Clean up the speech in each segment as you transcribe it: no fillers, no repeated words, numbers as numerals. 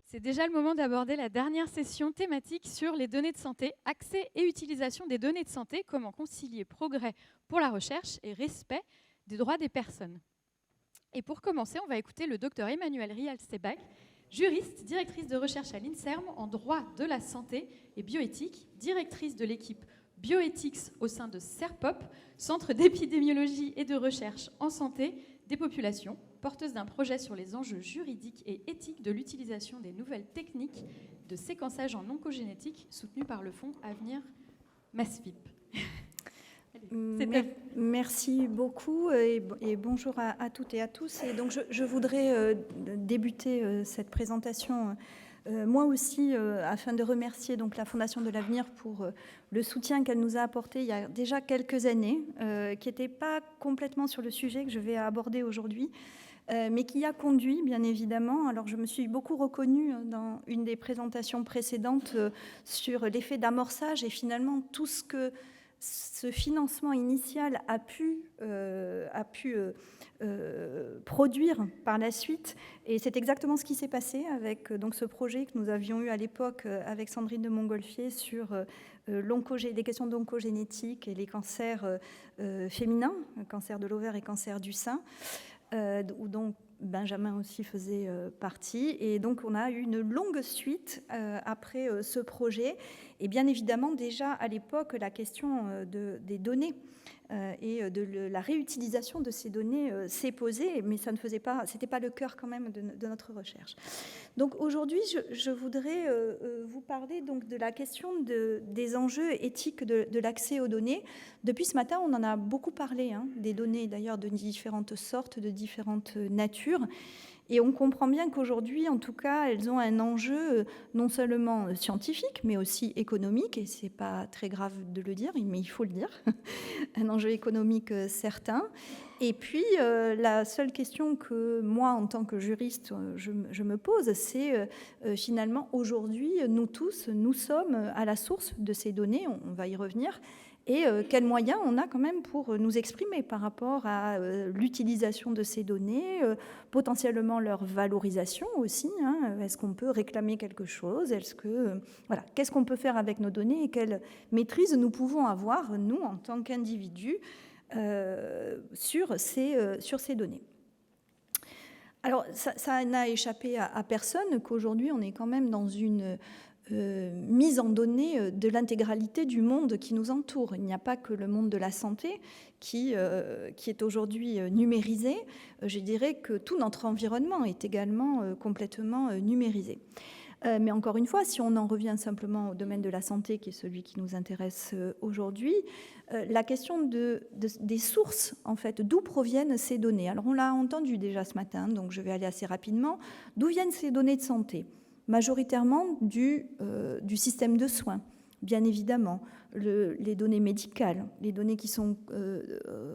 C'est déjà le moment d'aborder la dernière session thématique sur les données de santé, accès et utilisation des données de santé, comment concilier progrès pour la recherche et respect des droits des personnes. Et pour commencer, on va écouter le docteur Emmanuelle Rial-Sebag, juriste, directrice de recherche à l'INSERM en droit de la santé et bioéthique, directrice de l'équipe Bioethics au sein de CERPOP, Centre d'épidémiologie et de recherche en santé des populations, porteuse d'un projet sur les enjeux juridiques et éthiques de l'utilisation des nouvelles techniques de séquençage en oncogénétique soutenu par le fonds Avenir MASFIP. Merci beaucoup et bonjour à toutes et à tous. Et donc je voudrais débuter cette présentation moi aussi afin de remercier donc la Fondation de l'Avenir pour le soutien qu'elle nous a apporté il y a déjà quelques années, qui n'était pas complètement sur le sujet que je vais aborder aujourd'hui, mais qui a conduit, bien évidemment. Alors, je me suis beaucoup reconnue dans une des présentations précédentes sur l'effet d'amorçage et finalement tout ce que ce financement initial a pu produire par la suite. Et c'est exactement ce qui s'est passé avec donc, ce projet que nous avions eu à l'époque avec Sandrine de Montgolfier sur les questions d'oncogénétique et les cancers féminins, cancer de l'ovaire et cancer du sein, où donc Benjamin aussi faisait partie. Et donc, on a eu une longue suite après ce projet. Et bien évidemment, déjà à l'époque, la question des données et de la réutilisation de ces données s'est posée, mais ça ne faisait pas, c'était pas le cœur quand même de notre recherche. Donc aujourd'hui, je voudrais vous parler donc de la question des enjeux éthiques de l'accès aux données. Depuis ce matin, on en a beaucoup parlé, des données d'ailleurs de différentes sortes, de différentes natures. Et on comprend bien qu'aujourd'hui, en tout cas, elles ont un enjeu non seulement scientifique, mais aussi économique, et c'est pas très grave de le dire, mais il faut le dire, un enjeu économique certain. Et puis, la seule question que moi, en tant que juriste, je me pose, c'est finalement, aujourd'hui, nous tous, nous sommes à la source de ces données, on va y revenir, et quels moyens on a quand même pour nous exprimer par rapport à l'utilisation de ces données, potentiellement leur valorisation aussi. Est-ce qu'on peut réclamer quelque chose ? Qu'est-ce qu'on peut faire avec nos données et quelle maîtrise nous pouvons avoir, nous, en tant qu'individus, sur ces données ? Alors, ça n'a échappé à personne qu'aujourd'hui, on est quand même dans une mise en données de l'intégralité du monde qui nous entoure. Il n'y a pas que le monde de la santé qui est aujourd'hui numérisé. Je dirais que tout notre environnement est également complètement numérisé. Mais encore une fois, si on en revient simplement au domaine de la santé, qui est celui qui nous intéresse aujourd'hui, la question des sources, en fait, d'où proviennent ces données. Alors on l'a entendu déjà ce matin, donc je vais aller assez rapidement. D'où viennent ces données de santé ? Majoritairement du système de soins, bien évidemment, les données médicales, les données qui sont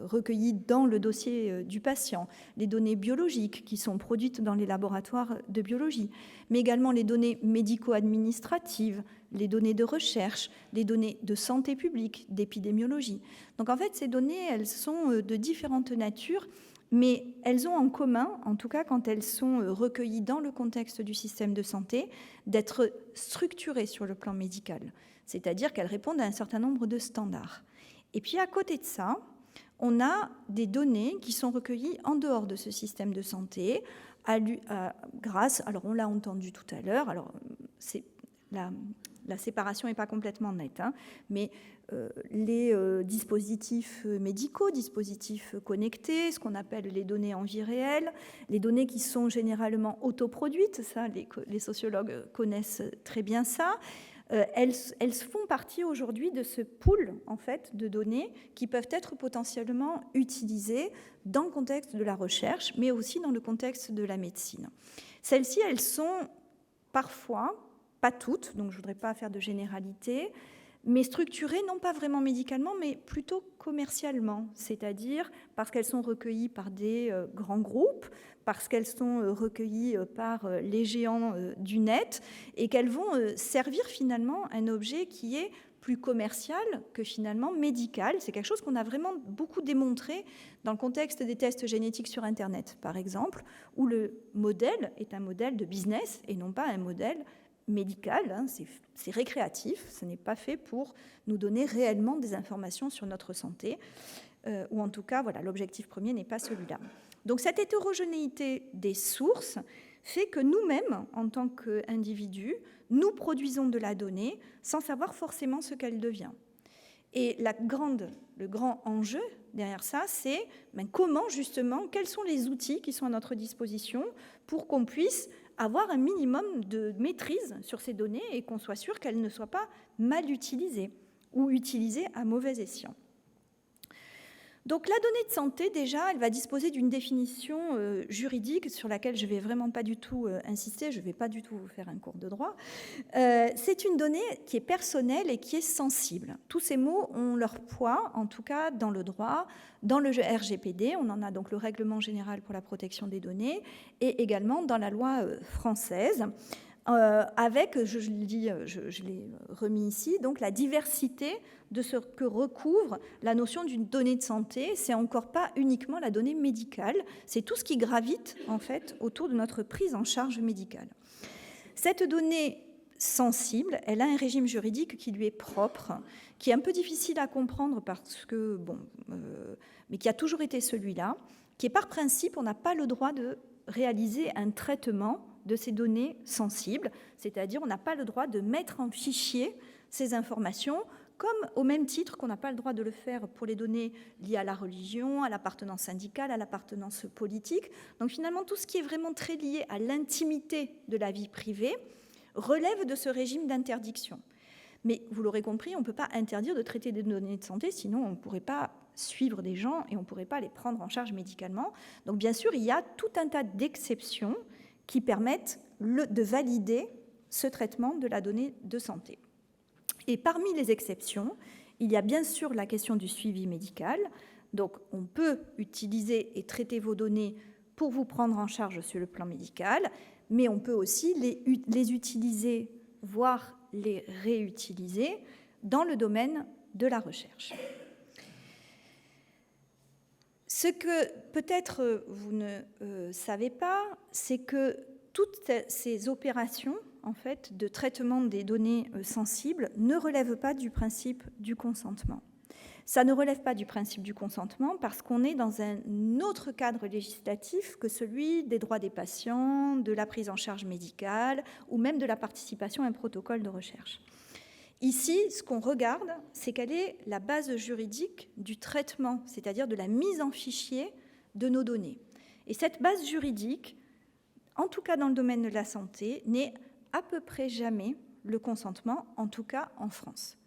recueillies dans le dossier du patient, les données biologiques qui sont produites dans les laboratoires de biologie, mais également les données médico-administratives, les données de recherche, les données de santé publique, d'épidémiologie. Donc en fait, ces données, elles sont de différentes natures, mais elles ont en commun, en tout cas quand elles sont recueillies dans le contexte du système de santé, d'être structurées sur le plan médical, c'est-à-dire qu'elles répondent à un certain nombre de standards. Et puis à côté de ça, on a des données qui sont recueillies en dehors de ce système de santé, grâce, alors on l'a entendu tout à l'heure, alors c'est la séparation n'est pas complètement nette, mais les dispositifs médicaux, dispositifs connectés, ce qu'on appelle les données en vie réelle, les données qui sont généralement autoproduites, ça les sociologues connaissent très bien ça, elles font partie aujourd'hui de ce pool en fait, de données qui peuvent être potentiellement utilisées dans le contexte de la recherche, mais aussi dans le contexte de la médecine. Celles-ci, elles sont parfois, pas toutes, donc je ne voudrais pas faire de généralité, mais structurées non pas vraiment médicalement, mais plutôt commercialement, c'est-à-dire parce qu'elles sont recueillies par des grands groupes, parce qu'elles sont recueillies par les géants du net, et qu'elles vont servir finalement un objet qui est plus commercial que finalement médical. C'est quelque chose qu'on a vraiment beaucoup démontré dans le contexte des tests génétiques sur Internet, par exemple, où le modèle est un modèle de business et non pas un modèle médical. Hein. C'est récréatif, ce n'est pas fait pour nous donner réellement des informations sur notre santé, ou en tout cas, voilà, l'objectif premier n'est pas celui-là. Donc cette hétérogénéité des sources fait que nous-mêmes, en tant qu'individus, nous produisons de la donnée sans savoir forcément ce qu'elle devient. Et le grand enjeu derrière ça, c'est comment justement, quels sont les outils qui sont à notre disposition pour qu'on puisse avoir un minimum de maîtrise sur ces données et qu'on soit sûr qu'elles ne soient pas mal utilisées ou utilisées à mauvais escient. Donc la donnée de santé, déjà, elle va disposer d'une définition juridique sur laquelle je ne vais vraiment pas du tout insister, je ne vais pas du tout vous faire un cours de droit. C'est une donnée qui est personnelle et qui est sensible. Tous ces mots ont leur poids, en tout cas dans le droit, dans le RGPD, on en a donc le Règlement général pour la protection des données, et également dans la loi française. Avec, je l'ai remis ici, donc la diversité de ce que recouvre la notion d'une donnée de santé. C'est encore pas uniquement la donnée médicale, c'est tout ce qui gravite en fait autour de notre prise en charge médicale. Cette donnée sensible, elle a un régime juridique qui lui est propre, qui est un peu difficile à comprendre parce que, mais qui a toujours été celui-là, qui est par principe, on n'a pas le droit de réaliser un traitement de ces données sensibles, c'est-à-dire on n'a pas le droit de mettre en fichier ces informations, comme au même titre qu'on n'a pas le droit de le faire pour les données liées à la religion, à l'appartenance syndicale, à l'appartenance politique. Donc finalement, tout ce qui est vraiment très lié à l'intimité de la vie privée relève de ce régime d'interdiction. Mais vous l'aurez compris, on ne peut pas interdire de traiter des données de santé, sinon on ne pourrait pas suivre des gens et on ne pourrait pas les prendre en charge médicalement. Donc bien sûr, il y a tout un tas d'exceptions qui permettent de valider ce traitement de la donnée de santé. Et parmi les exceptions, il y a bien sûr la question du suivi médical. Donc, on peut utiliser et traiter vos données pour vous prendre en charge sur le plan médical, mais on peut aussi les utiliser, voire les réutiliser dans le domaine de la recherche. Ce que peut-être vous ne savez pas, c'est que toutes ces opérations en fait, de traitement des données sensibles ne relèvent pas du principe du consentement. Ça ne relève pas du principe du consentement parce qu'on est dans un autre cadre législatif que celui des droits des patients, de la prise en charge médicale ou même de la participation à un protocole de recherche. Ici, ce qu'on regarde, c'est quelle est la base juridique du traitement, c'est-à-dire de la mise en fichier de nos données. Et cette base juridique, en tout cas dans le domaine de la santé, n'est à peu près jamais le consentement, en tout cas en France.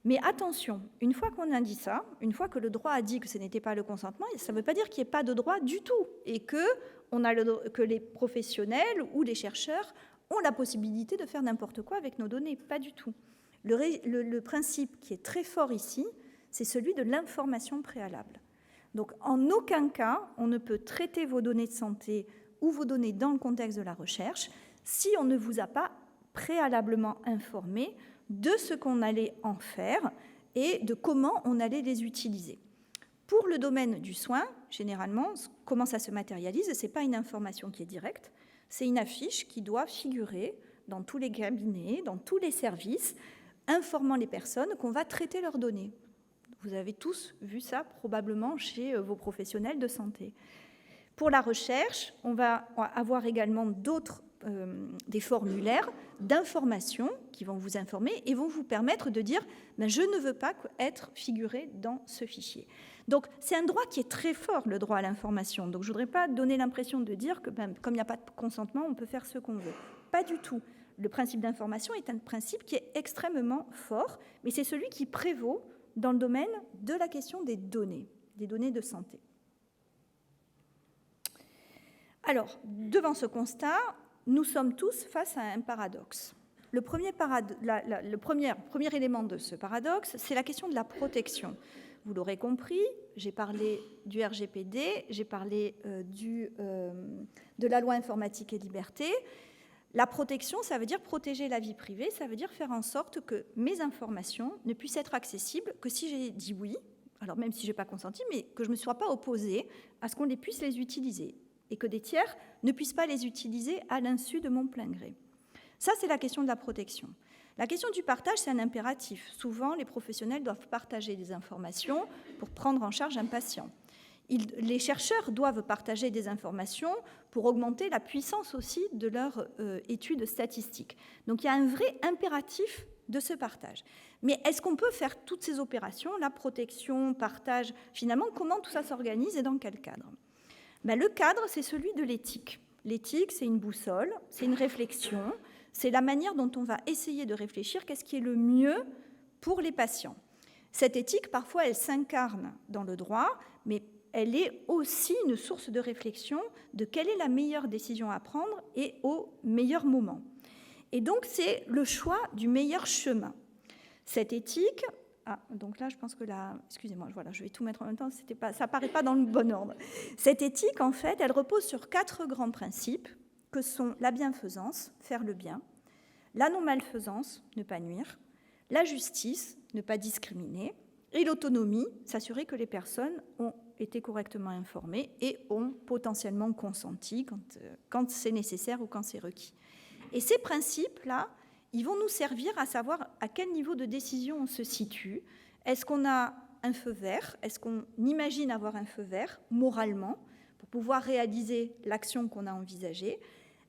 Mais attention, une fois qu'on a dit ça, une fois que le droit a dit que ce n'était pas le consentement, ça ne veut pas dire qu'il n'y ait pas de droit du tout et que les professionnels ou les chercheurs ont la possibilité de faire n'importe quoi avec nos données. Pas du tout. Le principe qui est très fort ici, c'est celui de l'information préalable. Donc, en aucun cas, on ne peut traiter vos données de santé ou vos données dans le contexte de la recherche si on ne vous a pas préalablement informé de ce qu'on allait en faire et de comment on allait les utiliser. Pour le domaine du soin, généralement, comment ça se matérialise, ce n'est pas une information qui est directe, c'est une affiche qui doit figurer dans tous les cabinets, dans tous les services, informant les personnes qu'on va traiter leurs données. Vous avez tous vu ça probablement chez vos professionnels de santé. Pour la recherche, on va avoir également des formulaires d'information qui vont vous informer et vont vous permettre de dire « je ne veux pas être figuré dans ce fichier ». Donc, c'est un droit qui est très fort, le droit à l'information. Donc, je ne voudrais pas donner l'impression de dire que, comme il n'y a pas de consentement, on peut faire ce qu'on veut. Pas du tout. Le principe d'information est un principe qui est extrêmement fort, mais c'est celui qui prévaut dans le domaine de la question des données de santé. Alors, devant ce constat, nous sommes tous face à un paradoxe. Le premier élément de ce paradoxe, c'est la question de la protection. Vous l'aurez compris, j'ai parlé du RGPD, j'ai parlé de la loi informatique et liberté. La protection, ça veut dire protéger la vie privée, ça veut dire faire en sorte que mes informations ne puissent être accessibles que si j'ai dit oui, alors même si je n'ai pas consenti, mais que je ne me sois pas opposée à ce qu'on puisse les utiliser et que des tiers ne puissent pas les utiliser à l'insu de mon plein gré. Ça, c'est la question de la protection. La question du partage, c'est un impératif. Souvent, les professionnels doivent partager des informations pour prendre en charge un patient. Les chercheurs doivent partager des informations pour augmenter la puissance aussi de leur étude statistique. Donc il y a un vrai impératif de ce partage. Mais est-ce qu'on peut faire toutes ces opérations, la protection, partage, finalement, comment tout ça s'organise et dans quel cadre ? Le cadre, c'est celui de l'éthique. L'éthique, c'est une boussole, c'est une réflexion, c'est la manière dont on va essayer de réfléchir qu'est-ce qui est le mieux pour les patients. Cette éthique, parfois, elle s'incarne dans le droit, mais elle est aussi une source de réflexion de quelle est la meilleure décision à prendre et au meilleur moment. Et donc, c'est le choix du meilleur chemin. Cette éthique... donc là, je pense que excusez-moi, voilà, je vais tout mettre en même temps, ça ne paraît pas dans le bon ordre. Cette éthique, en fait, elle repose sur 4 grands principes, que sont la bienfaisance, faire le bien, la non-malfaisance, ne pas nuire, la justice, ne pas discriminer, et l'autonomie, s'assurer que les personnes ont été correctement informées et ont potentiellement consenti quand c'est nécessaire ou quand c'est requis. Et ces principes-là, ils vont nous servir à savoir à quel niveau de décision on se situe. Est-ce qu'on a un feu vert ? Est-ce qu'on imagine avoir un feu vert moralement pour pouvoir réaliser l'action qu'on a envisagée ?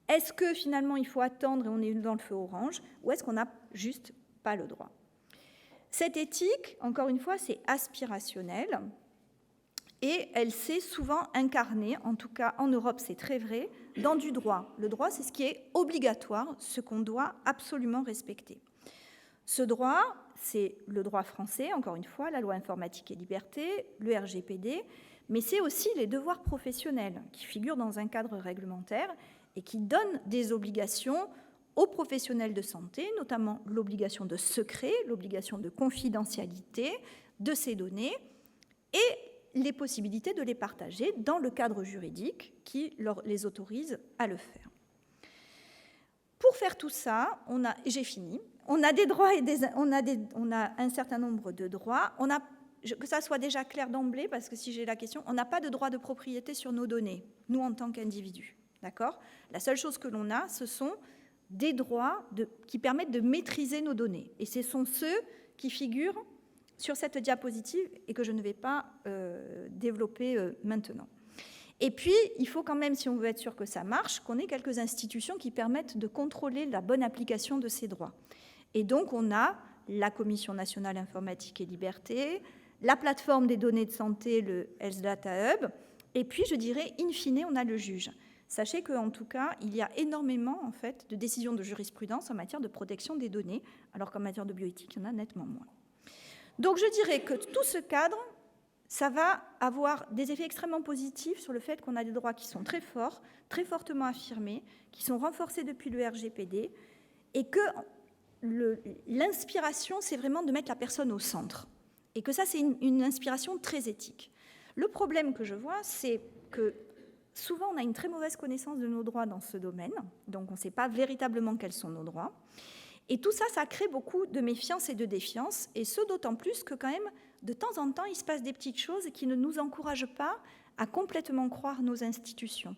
Est-ce que finalement il faut attendre et on est dans le feu orange ? Ou est-ce qu'on n'a juste pas le droit ? Cette éthique, encore une fois, c'est aspirationnel et elle s'est souvent incarnée, en tout cas en Europe c'est très vrai, dans du droit. Le droit, c'est ce qui est obligatoire, ce qu'on doit absolument respecter. Ce droit, c'est le droit français, encore une fois, la loi informatique et liberté, le RGPD, mais c'est aussi les devoirs professionnels qui figurent dans un cadre réglementaire et qui donnent des obligations aux professionnels de santé, notamment l'obligation de secret, l'obligation de confidentialité de ces données et les possibilités de les partager dans le cadre juridique qui les autorise à le faire. Pour faire tout ça, j'ai fini, on a des droits et on a un certain nombre de droits. Que ça soit déjà clair d'emblée, parce que si j'ai la question, on n'a pas de droit de propriété sur nos données, nous en tant qu'individus. D'accord ? La seule chose que l'on a, ce sont des droits qui permettent de maîtriser nos données. Et ce sont ceux qui figurent sur cette diapositive et que je ne vais pas développer maintenant. Et puis, il faut quand même, si on veut être sûr que ça marche, qu'on ait quelques institutions qui permettent de contrôler la bonne application de ces droits. Et donc, on a la Commission nationale informatique et liberté, la plateforme des données de santé, le Health Data Hub, et puis, je dirais, in fine, on a le juge. Sachez qu'en tout cas, il y a énormément en fait, de décisions de jurisprudence en matière de protection des données, alors qu'en matière de bioéthique, il y en a nettement moins. Donc je dirais que tout ce cadre, ça va avoir des effets extrêmement positifs sur le fait qu'on a des droits qui sont très forts, très fortement affirmés, qui sont renforcés depuis le RGPD, et que l'inspiration, c'est vraiment de mettre la personne au centre. Et que ça, c'est une inspiration très éthique. Le problème que je vois, c'est que souvent, on a une très mauvaise connaissance de nos droits dans ce domaine, donc on ne sait pas véritablement quels sont nos droits. Et tout ça, ça crée beaucoup de méfiance et de défiance, et ce d'autant plus que quand même, de temps en temps, il se passe des petites choses qui ne nous encouragent pas à complètement croire nos institutions.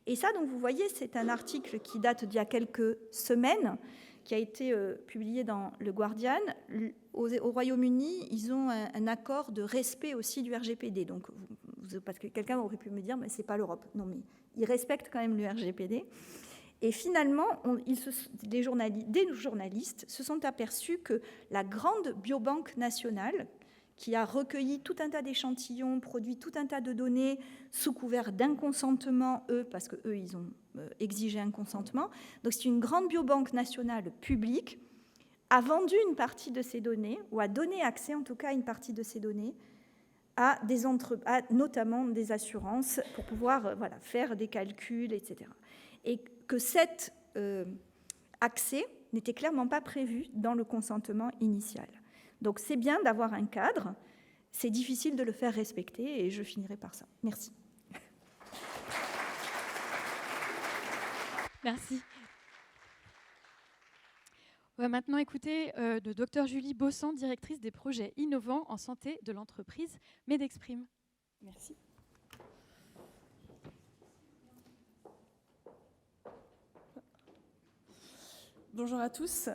Et ça, donc vous voyez, c'est un article qui date d'il y a quelques semaines, qui a été publié dans le Guardian. Au Royaume-Uni, ils ont un accord de respect aussi du RGPD. Donc, parce que quelqu'un aurait pu me dire, mais c'est pas l'Europe. Non, mais ils respectent quand même le RGPD. Et finalement, des journalistes se sont aperçus que la grande biobanque nationale, qui a recueilli tout un tas d'échantillons, produit tout un tas de données sous couvert d'un consentement, parce qu'eux, ils ont exigé un consentement. Donc c'est une grande biobanque nationale publique, a vendu une partie de ces données, ou a donné accès en tout cas à une partie de ces données, à notamment des assurances, pour pouvoir faire des calculs, etc. Et que cet accès n'était clairement pas prévu dans le consentement initial. Donc c'est bien d'avoir un cadre, c'est difficile de le faire respecter, et je finirai par ça. Merci. Merci. On va maintenant écouter de Dr Julie Bossan, directrice des projets innovants en santé de l'entreprise Medexprime. Merci. Bonjour à tous.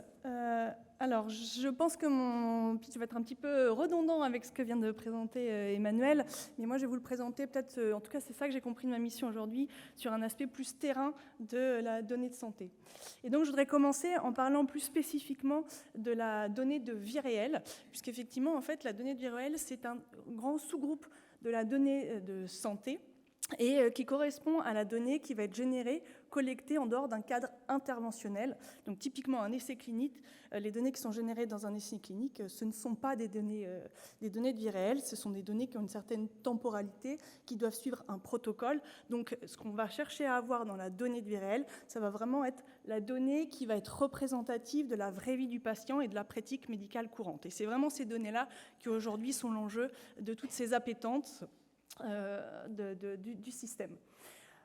Alors, je pense que mon pitch va être un petit peu redondant avec ce que vient de présenter Emmanuel, mais moi je vais vous le présenter peut-être, en tout cas c'est ça que j'ai compris de ma mission aujourd'hui, sur un aspect plus terrain de la donnée de santé. Et donc je voudrais commencer en parlant plus spécifiquement de la donnée de vie réelle, puisqu'effectivement en fait la donnée de vie réelle c'est un grand sous-groupe de la donnée de santé, et qui correspond à la donnée qui va être générée, collectée en dehors d'un cadre interventionnel. Donc typiquement un essai clinique, les données qui sont générées dans un essai clinique, ce ne sont pas des données de vie réelle, ce sont des données qui ont une certaine temporalité, qui doivent suivre un protocole. Donc ce qu'on va chercher à avoir dans la donnée de vie réelle, ça va vraiment être la donnée qui va être représentative de la vraie vie du patient et de la pratique médicale courante. Et c'est vraiment ces données-là qui aujourd'hui sont l'enjeu de toutes ces appétences du système.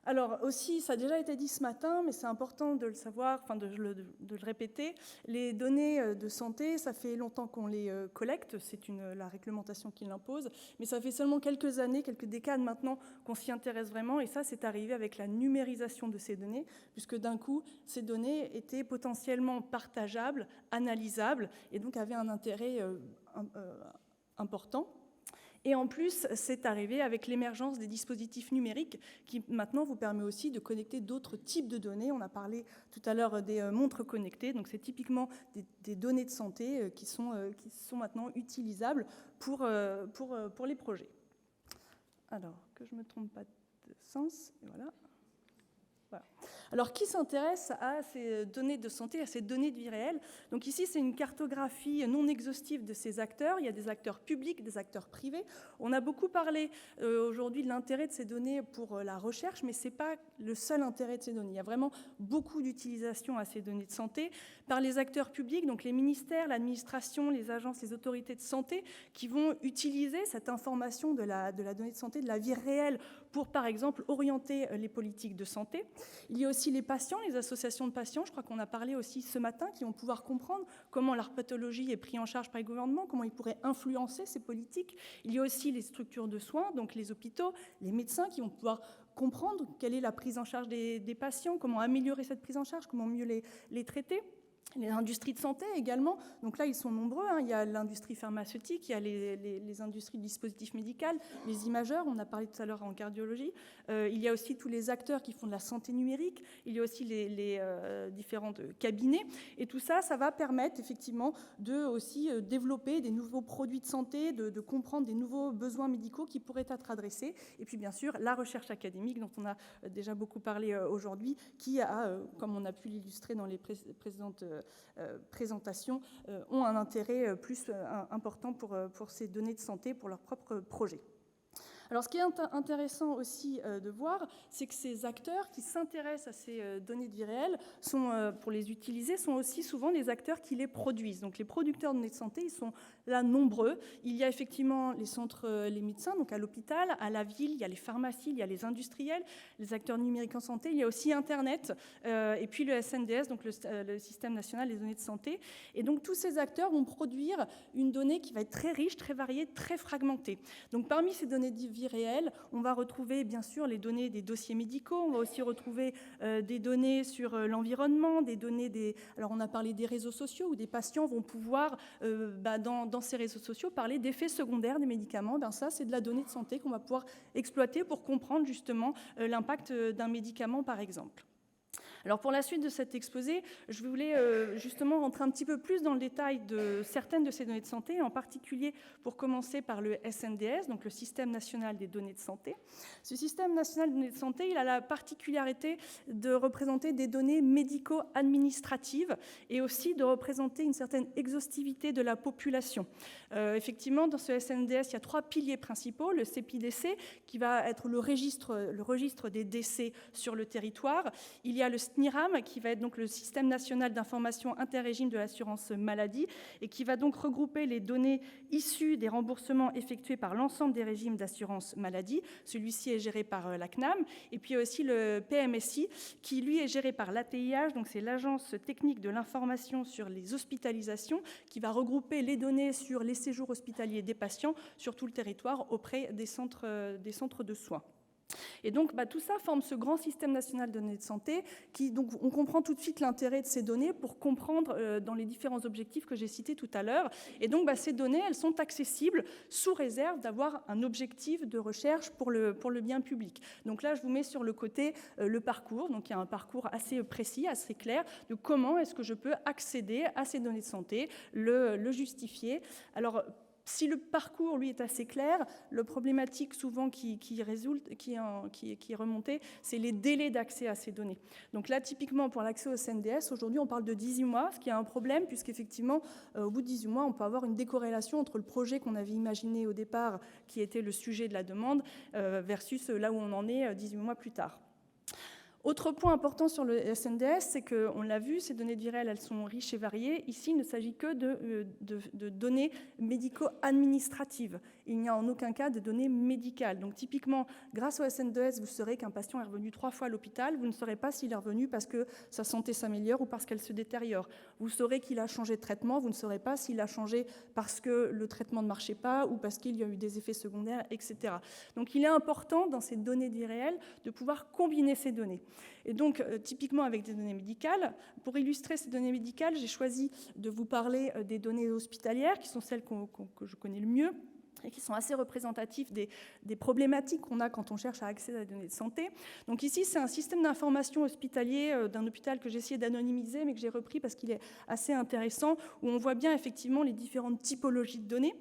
Alors aussi, ça a déjà été dit ce matin, mais c'est important de le savoir, enfin de le répéter, les données de santé, ça fait longtemps qu'on les collecte, c'est la réglementation qui l'impose, mais ça fait seulement quelques années, quelques décades maintenant qu'on s'y intéresse vraiment, et ça c'est arrivé avec la numérisation de ces données, puisque d'un coup, ces données étaient potentiellement partageables, analysables, et donc avaient un intérêt important. Et en plus, c'est arrivé avec l'émergence des dispositifs numériques qui maintenant vous permet aussi de connecter d'autres types de données. On a parlé tout à l'heure des montres connectées, donc c'est typiquement des données de santé qui sont maintenant utilisables pour les projets. Alors, que je ne me trompe pas de sens, et voilà. Voilà. Alors, qui s'intéresse à ces données de santé, à ces données de vie réelle? Donc ici, c'est une cartographie non exhaustive de ces acteurs. Il y a des acteurs publics, des acteurs privés. On a beaucoup parlé aujourd'hui de l'intérêt de ces données pour la recherche, mais ce n'est pas le seul intérêt de ces données. Il y a vraiment beaucoup d'utilisation à ces données de santé par les acteurs publics, donc les ministères, l'administration, les agences, les autorités de santé, qui vont utiliser cette information de la donnée de santé, de la vie réelle, pour, par exemple, orienter les politiques de santé. Il y a aussi les patients, les associations de patients, je crois qu'on a parlé aussi ce matin, qui vont pouvoir comprendre comment leur pathologie est prise en charge par les gouvernements, comment ils pourraient influencer ces politiques. Il y a aussi les structures de soins, donc les hôpitaux, les médecins qui vont pouvoir comprendre quelle est la prise en charge des patients, comment améliorer cette prise en charge, comment mieux les traiter. Les industries de santé également, donc là ils sont nombreux, hein. Il y a l'industrie pharmaceutique, il y a les industries de dispositifs médicaux, les imageurs, on a parlé tout à l'heure en cardiologie, il y a aussi tous les acteurs qui font de la santé numérique, il y a aussi les différents cabinets, et tout ça, ça va permettre effectivement de aussi développer des nouveaux produits de santé, de comprendre des nouveaux besoins médicaux qui pourraient être adressés, et puis bien sûr la recherche académique dont on a déjà beaucoup parlé aujourd'hui, qui a, comme on a pu l'illustrer dans les précédentes présentations, ont un intérêt plus important pour ces données de santé, pour leurs propres projets. Alors, ce qui est intéressant aussi de voir, c'est que ces acteurs qui s'intéressent à ces données de vie réelle, pour les utiliser, sont aussi souvent les acteurs qui les produisent. Donc, les producteurs de données de santé, ils sont là nombreux. Il y a effectivement les centres, les médecins, donc à l'hôpital, à la ville, il y a les pharmacies, il y a les industriels, les acteurs numériques en santé, il y a aussi Internet, et puis le SNDS, donc le Système national des données de santé. Et donc, tous ces acteurs vont produire une donnée qui va être très riche, très variée, très fragmentée. Donc, parmi ces données de vie réelle, on va retrouver bien sûr les données des dossiers médicaux, on va aussi retrouver des données sur l'environnement, des données alors on a parlé des réseaux sociaux où des patients vont pouvoir dans ces réseaux sociaux parler d'effets secondaires des médicaments. Ça c'est de la donnée de santé qu'on va pouvoir exploiter pour comprendre justement l'impact d'un médicament par exemple. Alors pour la suite de cet exposé, je voulais justement rentrer un petit peu plus dans le détail de certaines de ces données de santé, en particulier pour commencer par le SNDS, donc le Système national des données de santé. Ce Système national des données de santé, il a la particularité de représenter des données médico-administratives et aussi de représenter une certaine exhaustivité de la population. Effectivement, dans ce SNDS, il y a 3 piliers principaux. Le CEPIDC, qui va être le registre des décès sur le territoire. Il y a le SNIRAM, qui va être donc le Système national d'information interrégime de l'assurance maladie, et qui va donc regrouper les données issues des remboursements effectués par l'ensemble des régimes d'assurance maladie. Celui-ci est géré par la CNAM, et puis aussi le PMSI, qui lui est géré par l'ATIH, donc c'est l'Agence technique de l'information sur les hospitalisations, qui va regrouper les données sur les séjours hospitaliers des patients sur tout le territoire auprès des centres de soins. Et donc, tout ça forme ce grand système national de données de santé qui, donc, on comprend tout de suite l'intérêt de ces données pour comprendre dans les différents objectifs que j'ai cités tout à l'heure. Et donc, ces données, elles sont accessibles sous réserve d'avoir un objectif de recherche pour le bien public. Donc là, je vous mets sur le côté le parcours. Donc, il y a un parcours assez précis, assez clair de comment est-ce que je peux accéder à ces données de santé, le justifier. Alors, si le parcours, lui, est assez clair, la problématique souvent qui est remontée, c'est les délais d'accès à ces données. Donc là, typiquement, pour l'accès au SNDS, aujourd'hui, on parle de 18 mois, ce qui est un problème, puisqu'effectivement, au bout de 18 mois, on peut avoir une décorrélation entre le projet qu'on avait imaginé au départ, qui était le sujet de la demande, versus là où on en est 18 mois plus tard. Autre point important sur le SNDS, c'est qu'on l'a vu, ces données virales, elles sont riches et variées. Ici, il ne s'agit que de données médico-administratives. Il n'y a en aucun cas de données médicales. Donc typiquement, grâce au SNDS, vous saurez qu'un patient est revenu 3 fois à l'hôpital. Vous ne saurez pas s'il est revenu parce que sa santé s'améliore ou parce qu'elle se détériore. Vous saurez qu'il a changé de traitement. Vous ne saurez pas s'il a changé parce que le traitement ne marchait pas ou parce qu'il y a eu des effets secondaires, etc. Donc il est important, dans ces données de vie réelle, de pouvoir combiner ces données. Et donc, typiquement avec des données médicales, pour illustrer ces données médicales, j'ai choisi de vous parler des données hospitalières, qui sont celles que je connais le mieux, et qui sont assez représentatifs des problématiques qu'on a quand on cherche à accéder à des données de santé. Donc ici, c'est un système d'information hospitalier d'un hôpital que j'ai essayé d'anonymiser, mais que j'ai repris parce qu'il est assez intéressant, où on voit bien effectivement les différentes typologies de données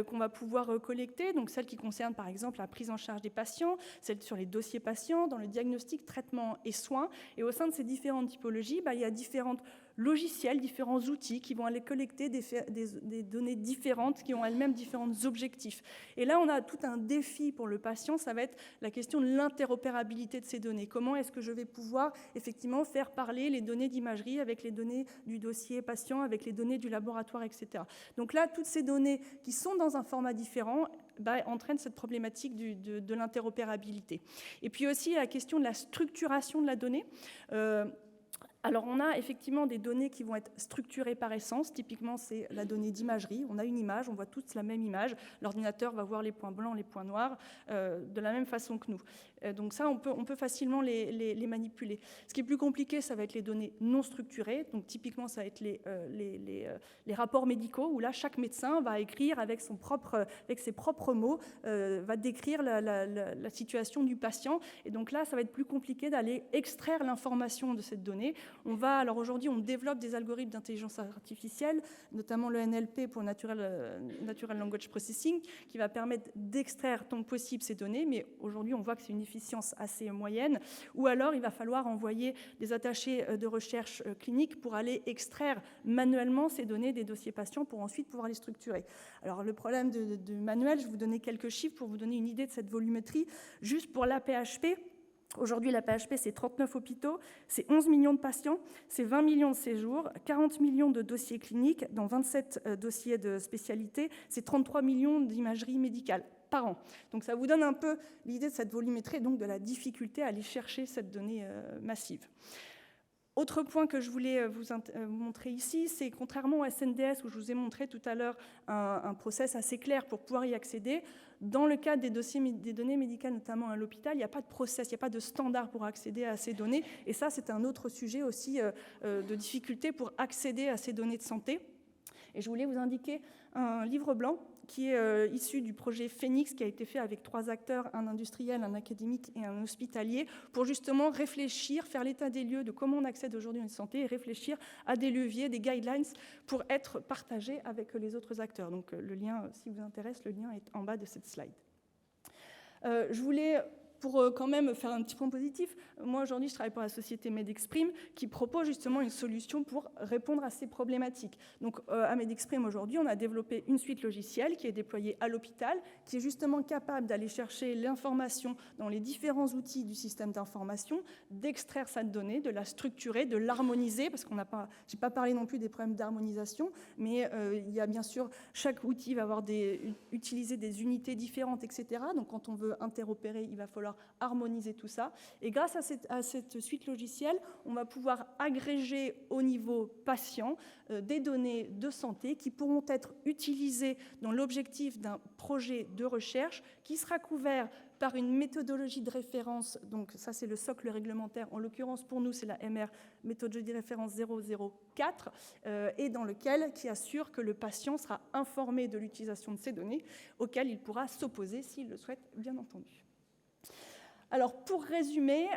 qu'on va pouvoir collecter, donc celles qui concernent par exemple la prise en charge des patients, celles sur les dossiers patients, dans le diagnostic, traitement et soins. Et au sein de ces différentes typologies, il y a différentes logiciels, différents outils qui vont aller collecter des données différentes, qui ont elles-mêmes différents objectifs. Et là, on a tout un défi pour le patient, ça va être la question de l'interopérabilité de ces données. Comment est-ce que je vais pouvoir effectivement faire parler les données d'imagerie avec les données du dossier patient, avec les données du laboratoire, etc. Donc là, toutes ces données qui sont dans un format différent entraînent cette problématique de l'interopérabilité. Et puis aussi la question de la structuration de la donnée. Alors, on a effectivement des données qui vont être structurées par essence. Typiquement, c'est la donnée d'imagerie. On a une image, on voit tous la même image. L'ordinateur va voir les points blancs, les points noirs, de la même façon que nous. Donc ça, on peut facilement les manipuler. Ce qui est plus compliqué, ça va être les données non structurées. Donc typiquement, ça va être les rapports médicaux, où là, chaque médecin va écrire avec ses propres mots, va décrire la situation du patient. Et donc là, ça va être plus compliqué d'aller extraire l'information de cette donnée. Alors aujourd'hui, on développe des algorithmes d'intelligence artificielle, notamment le NLP pour Natural Language Processing, qui va permettre d'extraire tant que possible ces données, mais aujourd'hui, on voit que c'est une efficience assez moyenne, ou alors il va falloir envoyer des attachés de recherche clinique pour aller extraire manuellement ces données des dossiers patients pour ensuite pouvoir les structurer. Alors le problème de manuel, je vais vous donner quelques chiffres pour vous donner une idée de cette volumétrie. Juste pour l'AP-HP, aujourd'hui, la PHP, c'est 39 hôpitaux, c'est 11 millions de patients, c'est 20 millions de séjours, 40 millions de dossiers cliniques dans 27 dossiers de spécialité, c'est 33 millions d'imagerie médicale par an. Donc ça vous donne un peu l'idée de cette volumétrie et donc de la difficulté à aller chercher cette donnée massive. Autre point que je voulais vous montrer ici, c'est contrairement au SNDS où je vous ai montré tout à l'heure un process assez clair pour pouvoir y accéder, dans le cadre des données médicales, notamment à l'hôpital, il n'y a pas de process, il n'y a pas de standard pour accéder à ces données. Et ça, c'est un autre sujet aussi de difficulté pour accéder à ces données de santé. Et je voulais vous indiquer un livre blanc qui est issu du projet Phoenix, qui a été fait avec 3 acteurs, un industriel, un académique et un hospitalier, pour justement réfléchir, faire l'état des lieux de comment on accède aujourd'hui à une santé et réfléchir à des leviers, des guidelines pour être partagés avec les autres acteurs. Donc le lien, si vous intéresse, le lien est en bas de cette slide. Je voulais pour quand même faire un petit point positif, moi aujourd'hui je travaille pour la société MedExprime qui propose justement une solution pour répondre à ces problématiques. Donc à MedExprime aujourd'hui, on a développé une suite logicielle qui est déployée à l'hôpital, qui est justement capable d'aller chercher l'information dans les différents outils du système d'information, d'extraire cette donnée, de la structurer, de l'harmoniser, parce qu'on n'a pas, j'ai pas parlé non plus des problèmes d'harmonisation, mais il y a bien sûr, chaque outil va avoir utiliser des unités différentes, etc. Donc quand on veut interopérer, il va falloir harmoniser tout ça. Et grâce à cette suite logicielle, on va pouvoir agréger au niveau patient des données de santé qui pourront être utilisées dans l'objectif d'un projet de recherche qui sera couvert par une méthodologie de référence, donc ça c'est le socle réglementaire, en l'occurrence pour nous c'est la MR, méthodologie de référence 004, et dans lequel qui assure que le patient sera informé de l'utilisation de ces données, auxquelles il pourra s'opposer s'il le souhaite, bien entendu. Alors, pour résumer,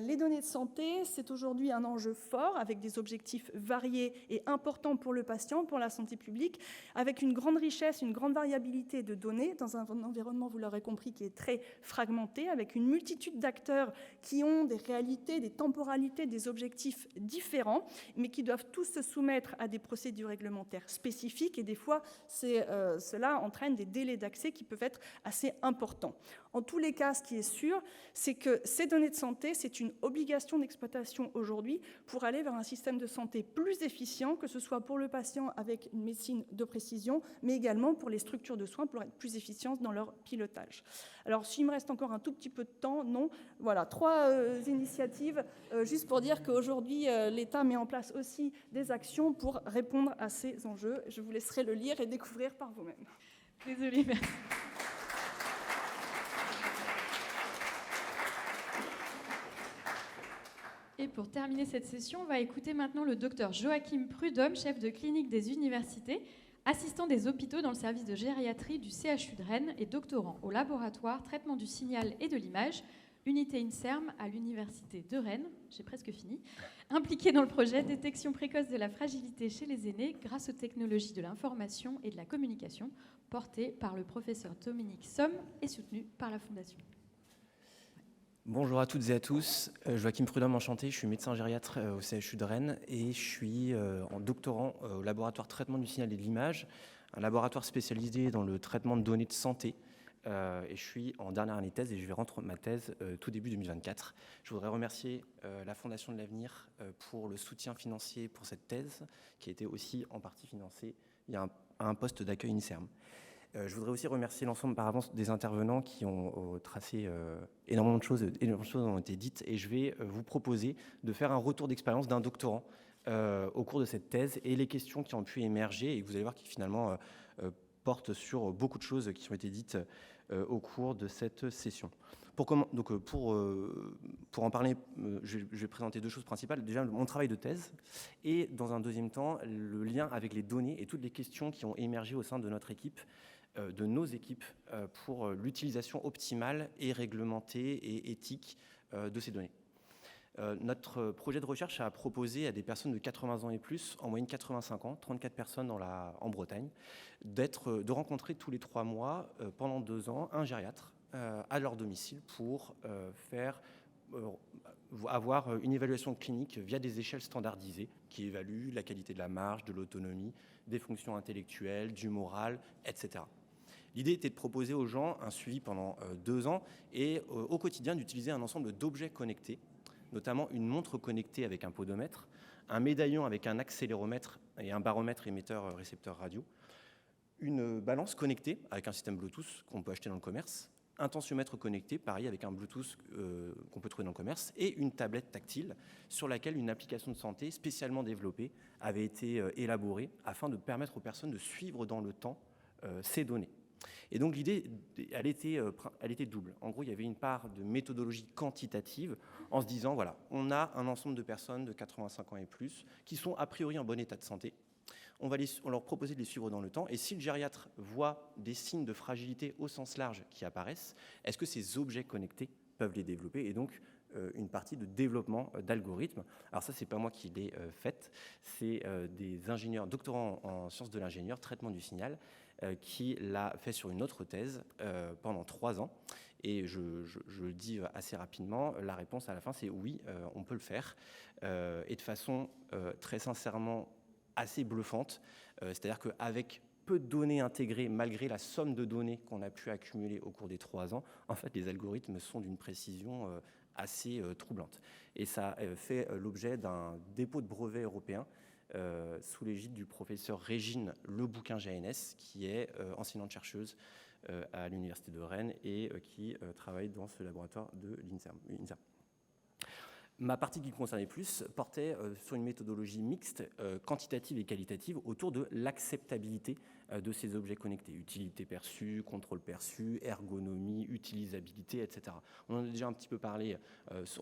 les données de santé, c'est aujourd'hui un enjeu fort avec des objectifs variés et importants pour le patient, pour la santé publique, avec une grande richesse, une grande variabilité de données dans un environnement, vous l'aurez compris, qui est très fragmenté, avec une multitude d'acteurs qui ont des réalités, des temporalités, des objectifs différents, mais qui doivent tous se soumettre à des procédures réglementaires spécifiques et des fois, cela entraîne des délais d'accès qui peuvent être assez importants. En tous les cas, ce qui est sûr, c'est que ces données de santé, c'est une obligation d'exploitation aujourd'hui pour aller vers un système de santé plus efficient, que ce soit pour le patient avec une médecine de précision, mais également pour les structures de soins pour être plus efficientes dans leur pilotage. Alors, s'il me reste encore un tout petit peu de temps, non. Voilà, 3 initiatives, juste pour dire qu'aujourd'hui, l'État met en place aussi des actions pour répondre à ces enjeux. Je vous laisserai le lire et découvrir par vous-même. Désolée, merci. Et pour terminer cette session, on va écouter maintenant le docteur Joachim Prudhomme, chef de clinique des universités, assistant des hôpitaux dans le service de gériatrie du CHU de Rennes et doctorant au laboratoire traitement du signal et de l'image, unité INSERM à l'université de Rennes, j'ai presque fini, impliqué dans le projet détection précoce de la fragilité chez les aînés grâce aux technologies de l'information et de la communication, porté par le professeur Dominique Somme et soutenu par la Fondation. Bonjour à toutes et à tous, Joachim Prudhomme, enchanté, je suis médecin gériatre au CHU de Rennes et je suis en doctorant au laboratoire traitement du signal et de l'image, un laboratoire spécialisé dans le traitement de données de santé. Et je suis en dernière année de thèse et je vais rendre ma thèse tout début 2024. Je voudrais remercier la Fondation de l'Avenir pour le soutien financier pour cette thèse qui a été aussi en partie financée via un poste d'accueil INSERM. Je voudrais aussi remercier l'ensemble par avance des intervenants qui ont tracé énormément de choses ont été dites et je vais vous proposer de faire un retour d'expérience d'un doctorant au cours de cette thèse et les questions qui ont pu émerger et que vous allez voir qui finalement portent sur beaucoup de choses qui ont été dites au cours de cette session. Pour en parler, je vais présenter 2 choses principales. Déjà, mon travail de thèse et dans un deuxième temps, le lien avec les données et toutes les questions qui ont émergé au sein de notre équipe, de nos équipes, pour l'utilisation optimale et réglementée et éthique de ces données. Notre projet de recherche a proposé à des personnes de 80 ans et plus, en moyenne 85 ans, 34 personnes en Bretagne, de rencontrer tous les 3 mois, pendant 2 ans, un gériatre à leur domicile pour avoir une évaluation clinique via des échelles standardisées qui évaluent la qualité de la marche, de l'autonomie, des fonctions intellectuelles, du moral, etc. L'idée était de proposer aux gens un suivi pendant 2 ans et au quotidien d'utiliser un ensemble d'objets connectés, notamment une montre connectée avec un podomètre, un médaillon avec un accéléromètre et un baromètre émetteur-récepteur radio, une balance connectée avec un système Bluetooth qu'on peut acheter dans le commerce, un tensiomètre connecté, pareil, avec un Bluetooth qu'on peut trouver dans le commerce, et une tablette tactile sur laquelle une application de santé spécialement développée avait été élaborée afin de permettre aux personnes de suivre dans le temps ces données. Et donc l'idée, elle était double. En gros, il y avait une part de méthodologie quantitative en se disant, voilà, on a un ensemble de personnes de 85 ans et plus qui sont a priori en bon état de santé. On leur proposer de les suivre dans le temps. Et si le gériatre voit des signes de fragilité au sens large qui apparaissent, est-ce que ces objets connectés peuvent les développer? Et donc, une partie de développement d'algorithmes. Alors ça, c'est pas moi qui l'ai faite, c'est des ingénieurs, doctorants en sciences de l'ingénieur, traitement du signal, qui l'a fait sur une autre thèse pendant 3 ans. Et je le dis assez rapidement, la réponse à la fin, c'est oui, on peut le faire. Et de façon très sincèrement assez bluffante. C'est-à-dire qu'avec peu de données intégrées, malgré la somme de données qu'on a pu accumuler au cours des 3 ans, en fait, les algorithmes sont d'une précision assez troublante. Et ça fait l'objet d'un dépôt de brevet européen sous l'égide du professeur Régine Lebouquin-Jaénès, qui est enseignante-chercheuse à l'Université de Rennes et qui travaille dans ce laboratoire de l'INSERM. Ma partie qui me concernait plus portait sur une méthodologie mixte, quantitative et qualitative, autour de l'acceptabilité de ces objets connectés. Utilité perçue, contrôle perçu, ergonomie, utilisabilité, etc. On en a déjà un petit peu parlé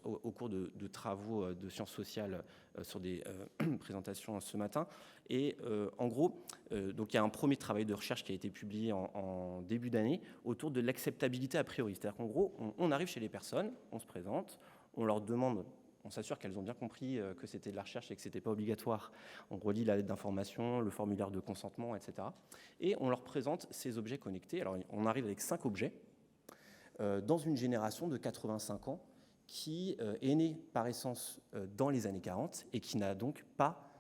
au cours de travaux de sciences sociales sur des présentations ce matin. Et en gros, donc il y a un premier travail de recherche qui a été publié en début d'année autour de l'acceptabilité a priori. C'est-à-dire qu'en gros, on arrive chez les personnes, on se présente, on leur demande... On s'assure qu'elles ont bien compris que c'était de la recherche et que ce n'était pas obligatoire. On relit la lettre d'information, le formulaire de consentement, etc. Et on leur présente ces objets connectés. Alors, on arrive avec 5 objets dans une génération de 85 ans qui est née par essence dans les années 40 et qui n'a donc pas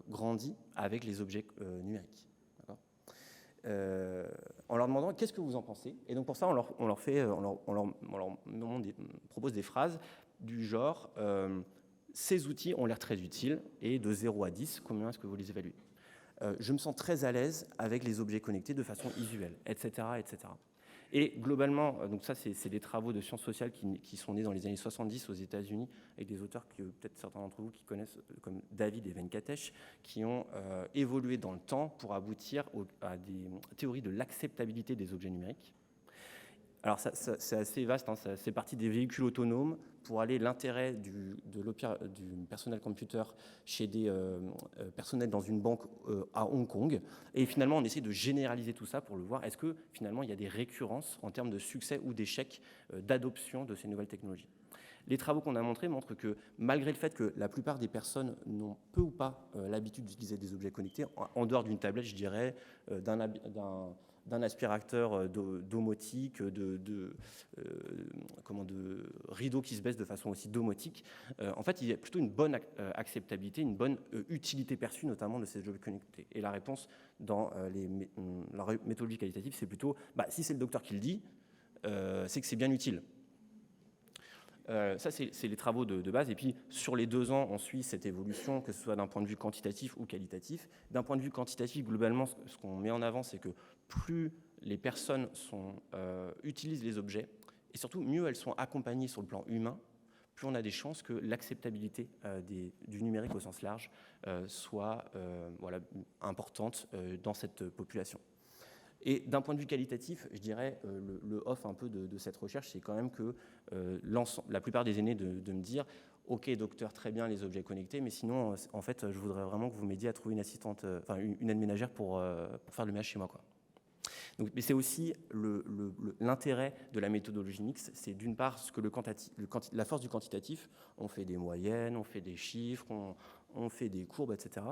grandi avec les objets numériques. En leur demandant qu'est-ce que vous en pensez. Et donc pour ça, on leur propose des phrases du genre ces outils ont l'air très utiles et de 0 à 10, combien est-ce que vous les évaluez? Je me sens très à l'aise avec les objets connectés de façon usuelle, etc. etc. Et globalement, donc ça c'est des travaux de sciences sociales qui sont nés dans les années 70 aux États-Unis avec des auteurs que peut-être certains d'entre vous qui connaissent comme David et Venkatesh qui ont évolué dans le temps pour aboutir à des théories de l'acceptabilité des objets numériques. Alors c'est assez vaste, hein, c'est parti des véhicules autonomes pour aller l'intérêt du personnel computer chez des personnels dans une banque à Hong Kong. Et finalement, on essaie de généraliser tout ça pour le voir. Est-ce que finalement, il y a des récurrences en termes de succès ou d'échec d'adoption de ces nouvelles technologies? Les travaux qu'on a montrés montrent que malgré le fait que la plupart des personnes n'ont peu ou pas l'habitude d'utiliser des objets connectés, en dehors d'une tablette, je dirais, d'un aspirateur domotique, de rideaux qui se baissent de façon aussi domotique. En fait, il y a plutôt une bonne acceptabilité, une bonne utilité perçue, notamment de ces objets connectés. Et la réponse dans la méthodologie qualitative, c'est plutôt, si c'est le docteur qui le dit, c'est que c'est bien utile. Ça, c'est les travaux de base. Et puis, sur les 2 ans, on suit cette évolution, que ce soit d'un point de vue quantitatif ou qualitatif. D'un point de vue quantitatif, globalement, ce qu'on met en avant, c'est que plus les personnes utilisent les objets, et surtout, mieux elles sont accompagnées sur le plan humain, plus on a des chances que l'acceptabilité du numérique au sens large soit importante dans cette population. Et d'un point de vue qualitatif, je dirais, le off un peu de cette recherche, c'est quand même que la plupart des aînés de me dire « Ok, docteur, très bien les objets connectés, mais sinon, en fait, je voudrais vraiment que vous m'aidiez à trouver une assistante, une aide ménagère pour faire le ménage chez moi, quoi. » Donc, mais c'est aussi l'intérêt de la méthodologie mixte, c'est d'une part ce que la force du quantitatif, on fait des moyennes, on fait des chiffres, on fait des courbes, etc.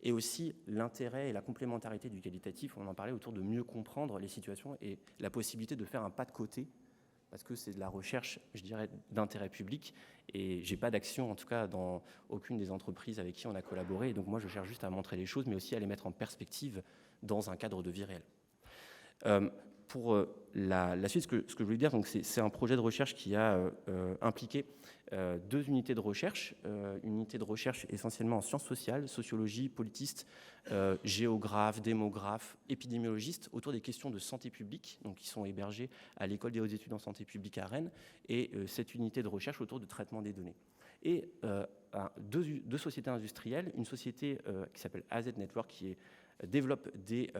Et aussi l'intérêt et la complémentarité du qualitatif, on en parlait autour de mieux comprendre les situations et la possibilité de faire un pas de côté, parce que c'est de la recherche, je dirais, d'intérêt public, et j'ai pas d'action, en tout cas, dans aucune des entreprises avec qui on a collaboré, et donc moi je cherche juste à montrer les choses, mais aussi à les mettre en perspective dans un cadre de vie réelle. Pour la suite, ce que je voulais dire, c'est un projet de recherche qui a impliqué 2 unités de recherche, une unité de recherche essentiellement en sciences sociales, sociologie, politiste, géographe, démographe, épidémiologiste, autour des questions de santé publique, donc qui sont hébergées à l'École des hautes études en santé publique à Rennes, et cette unité de recherche autour du traitement des données. Et 2 sociétés industrielles, une société qui s'appelle AZ Network, qui développe des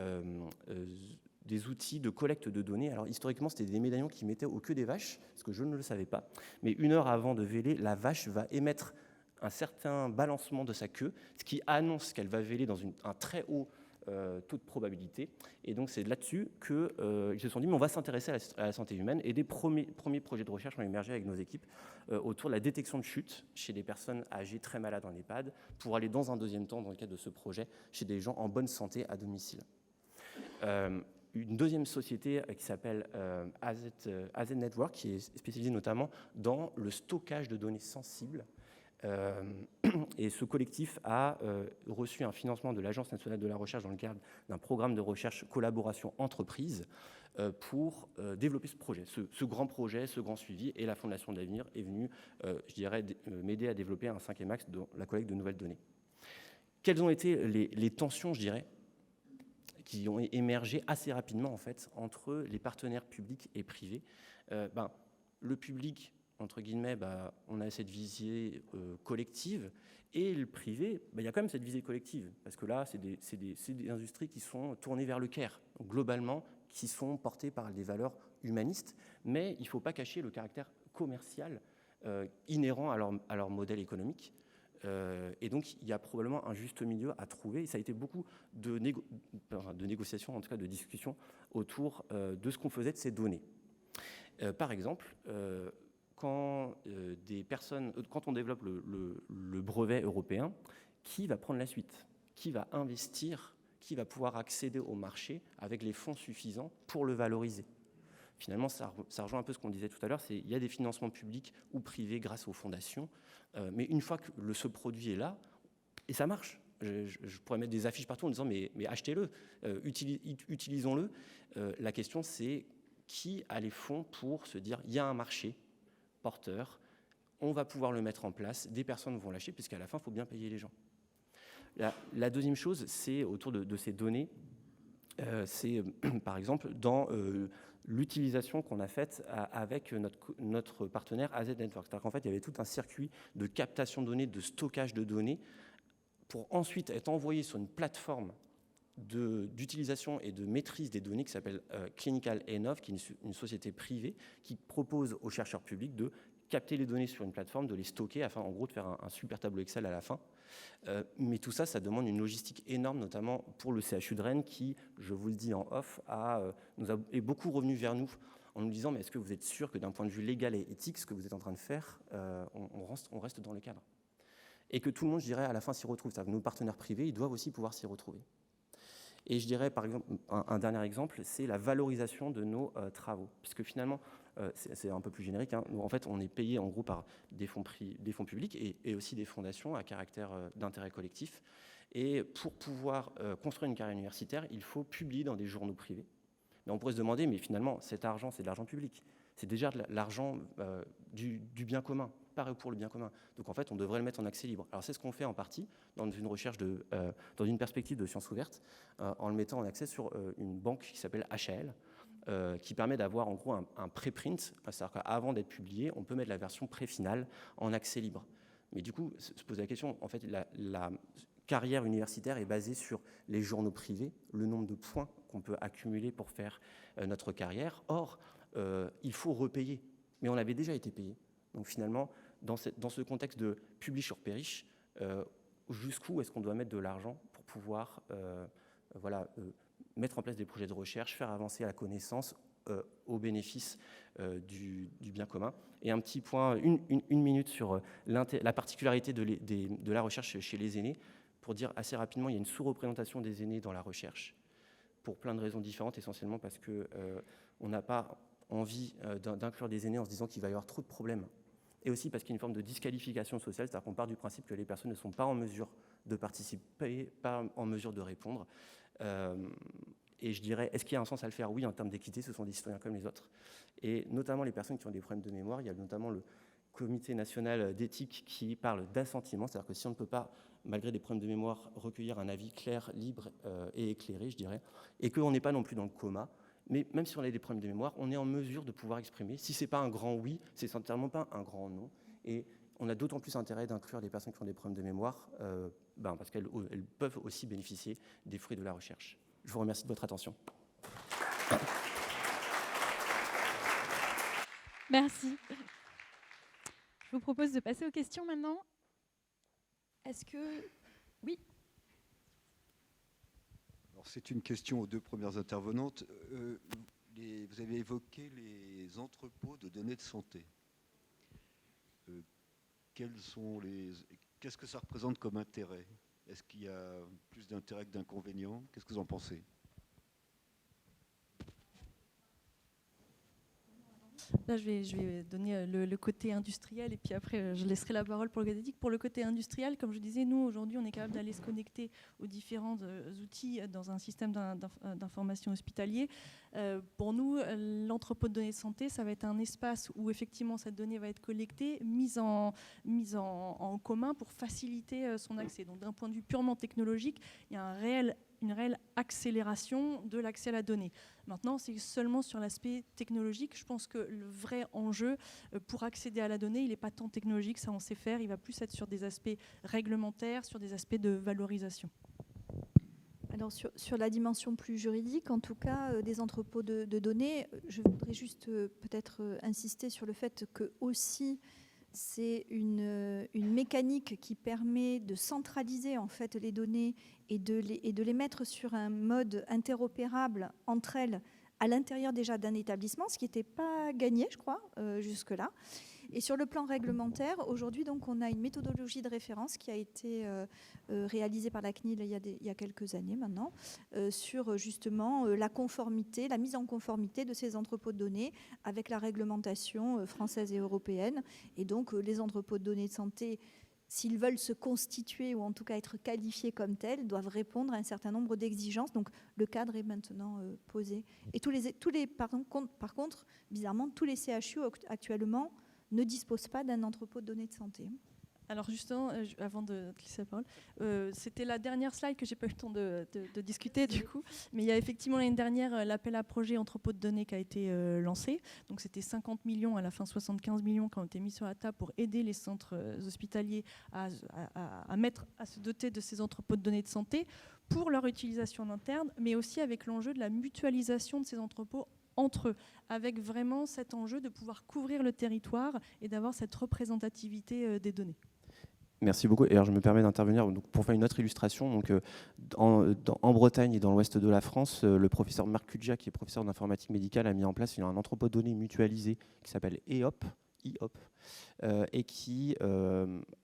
outils de collecte de données. Alors historiquement, c'était des médaillons qui mettaient au queue des vaches, ce que je ne le savais pas. Mais 1 heure avant de véler, la vache va émettre un certain balancement de sa queue, ce qui annonce qu'elle va véler dans un très haut taux de probabilité. Et donc c'est là-dessus qu'ils se sont dit, mais on va s'intéresser à la santé humaine. Et des premiers projets de recherche ont émergé avec nos équipes autour de la détection de chute chez des personnes âgées très malades en EHPAD, pour aller dans un deuxième temps, dans le cadre de ce projet, chez des gens en bonne santé à domicile. une deuxième société qui s'appelle AZ Network, qui est spécialisée notamment dans le stockage de données sensibles. Et ce collectif a reçu un financement de l'Agence nationale de la recherche dans le cadre d'un programme de recherche collaboration entreprise pour développer ce projet, ce grand projet, ce grand suivi. Et la Fondation d'Avenir est venue, je dirais, m'aider à développer un 5e axe dans la collecte de nouvelles données. Quelles ont été les tensions, je dirais, qui ont émergé assez rapidement, en fait, entre les partenaires publics et privés? Le public, entre guillemets, on a cette visée collective, et le privé, il y a quand même cette visée collective, parce que là, c'est des industries qui sont tournées vers le care, donc, globalement, qui sont portées par des valeurs humanistes, mais il ne faut pas cacher le caractère commercial inhérent à leur modèle économique. Et donc, il y a probablement un juste milieu à trouver. Et ça a été beaucoup de négociations, en tout cas de discussions, autour de ce qu'on faisait de ces données. Par exemple, quand on développe le brevet européen, qui va prendre la suite? Qui va investir? Qui va pouvoir accéder au marché avec les fonds suffisants pour le valoriser? Finalement, ça rejoint un peu ce qu'on disait tout à l'heure, il y a des financements publics ou privés grâce aux fondations, mais une fois que ce produit est là, et ça marche, je pourrais mettre des affiches partout en disant mais achetez-le, utilisons-le. La question, c'est qui a les fonds pour se dire il y a un marché porteur, on va pouvoir le mettre en place, des personnes vont l'acheter, puisqu'à la fin, il faut bien payer les gens. La deuxième chose, c'est autour de ces données, c'est par exemple dans l'utilisation qu'on a faite avec notre partenaire AZ Network. C'est-à-dire qu'en fait, il y avait tout un circuit de captation de données, de stockage de données, pour ensuite être envoyé sur une plateforme d'utilisation et de maîtrise des données qui s'appelle Clinical Enough, qui est une société privée qui propose aux chercheurs publics de capter les données sur une plateforme, de les stocker afin en gros de faire un super tableau Excel à la fin. Mais tout ça, ça demande une logistique énorme, notamment pour le CHU de Rennes qui, je vous le dis en off, est beaucoup revenu vers nous en nous disant mais est-ce que vous êtes sûr que d'un point de vue légal et éthique, ce que vous êtes en train de faire, on reste dans le cadre? Et que tout le monde, je dirais, à la fin s'y retrouve. C'est-à-dire que nos partenaires privés, ils doivent aussi pouvoir s'y retrouver. Et je dirais, par exemple, un dernier exemple, c'est la valorisation de nos travaux. Puisque finalement, c'est un peu plus générique, hein. En fait, on est payé en gros par des fonds publics et aussi des fondations à caractère d'intérêt collectif. Et pour pouvoir construire une carrière universitaire, il faut publier dans des journaux privés. Mais on pourrait se demander, mais finalement, cet argent, c'est de l'argent public. C'est déjà de l'argent du bien commun, pas pour le bien commun. Donc en fait, on devrait le mettre en accès libre. Alors c'est ce qu'on fait en partie dans une recherche dans une perspective de sciences ouvertes, en le mettant en accès sur une banque qui s'appelle HAL, qui permet d'avoir en gros un préprint, c'est-à-dire qu'avant d'être publié, on peut mettre la version pré-finale en accès libre. Mais du coup, se pose la question, en fait, la carrière universitaire est basée sur les journaux privés, le nombre de points qu'on peut accumuler pour faire notre carrière. Or, il faut repayer, mais on avait déjà été payé. Donc finalement, dans ce contexte de publish or perish, jusqu'où est-ce qu'on doit mettre de l'argent pour pouvoir mettre en place des projets de recherche, faire avancer la connaissance au bénéfice du bien commun. Et un petit point, une minute sur la particularité de la recherche chez les aînés, pour dire assez rapidement, il y a une sous-représentation des aînés dans la recherche, pour plein de raisons différentes, essentiellement parce qu'on n'a pas envie d'inclure des aînés en se disant qu'il va y avoir trop de problèmes. Et aussi parce qu'il y a une forme de disqualification sociale, c'est-à-dire qu'on part du principe que les personnes ne sont pas en mesure de participer, pas en mesure de répondre. Et je dirais, est-ce qu'il y a un sens à le faire? Oui, en termes d'équité, ce sont des citoyens comme les autres. Et notamment les personnes qui ont des problèmes de mémoire, il y a notamment le Comité national d'éthique qui parle d'assentiment, c'est-à-dire que si on ne peut pas, malgré des problèmes de mémoire, recueillir un avis clair, libre et éclairé, je dirais, et qu'on n'est pas non plus dans le coma, mais même si on a des problèmes de mémoire, on est en mesure de pouvoir exprimer. Si ce n'est pas un grand oui, c'est certainement pas un grand non. Et on a d'autant plus intérêt d'inclure des personnes qui ont des problèmes de mémoire, parce qu'elles peuvent aussi bénéficier des fruits de la recherche. Je vous remercie de votre attention. Merci. Je vous propose de passer aux questions maintenant. Est-ce que... Oui. Alors, c'est une question aux deux premières intervenantes. Vous avez évoqué les entrepôts de données de santé. Qu'est-ce que ça représente comme intérêt? Est-ce qu'il y a plus d'intérêt que d'inconvénients? Qu'est-ce que vous en pensez? Là, je vais donner le côté industriel et puis après, je laisserai la parole pour le côté éthique. Pour le côté industriel, comme je disais, nous, aujourd'hui, on est capable d'aller se connecter aux différents outils dans un système d'information hospitalier. Pour nous, l'entrepôt de données de santé, ça va être un espace où effectivement cette donnée va être collectée, mise en commun pour faciliter son accès. Donc d'un point de vue purement technologique, il y a une réelle accélération de l'accès à la donnée. Maintenant, c'est seulement sur l'aspect technologique. Je pense que le vrai enjeu pour accéder à la donnée, il n'est pas tant technologique, ça on sait faire, il va plus être sur des aspects réglementaires, sur des aspects de valorisation. Alors sur la dimension plus juridique, en tout cas, des entrepôts de données, je voudrais juste peut-être insister sur le fait que aussi c'est une mécanique qui permet de centraliser en fait les données et de les mettre sur un mode interopérable entre elles à l'intérieur déjà d'un établissement, ce qui n'était pas gagné, je crois, jusque-là. Et sur le plan réglementaire, aujourd'hui, donc, on a une méthodologie de référence qui a été réalisée par la CNIL il y a quelques années maintenant, sur justement la conformité, la mise en conformité de ces entrepôts de données avec la réglementation française et européenne. Et donc, les entrepôts de données de santé, s'ils veulent se constituer ou en tout cas être qualifiés comme tels, doivent répondre à un certain nombre d'exigences. Donc, le cadre est maintenant posé. Et par contre, bizarrement, tous les CHU actuellement ne disposent pas d'un entrepôt de données de santé. Alors justement, avant de te laisser la parole, c'était la dernière slide que j'ai pas eu le temps de discuter du coup, mais il y a effectivement l'année dernière l'appel à projet entrepôt de données qui a été lancé. Donc c'était 50 millions, à la fin 75 millions qui ont été mis sur la table pour aider les centres hospitaliers à se doter de ces entrepôts de données de santé pour leur utilisation en interne, mais aussi avec l'enjeu de la mutualisation de ces entrepôts entre eux, avec vraiment cet enjeu de pouvoir couvrir le territoire et d'avoir cette représentativité des données. Merci beaucoup. Et alors, je me permets d'intervenir pour faire une autre illustration. Donc, en Bretagne et dans l'ouest de la France, le professeur Marc Cudja, qui est professeur d'informatique médicale, a mis en place un entrepôt de données mutualisé qui s'appelle EOP, et qui,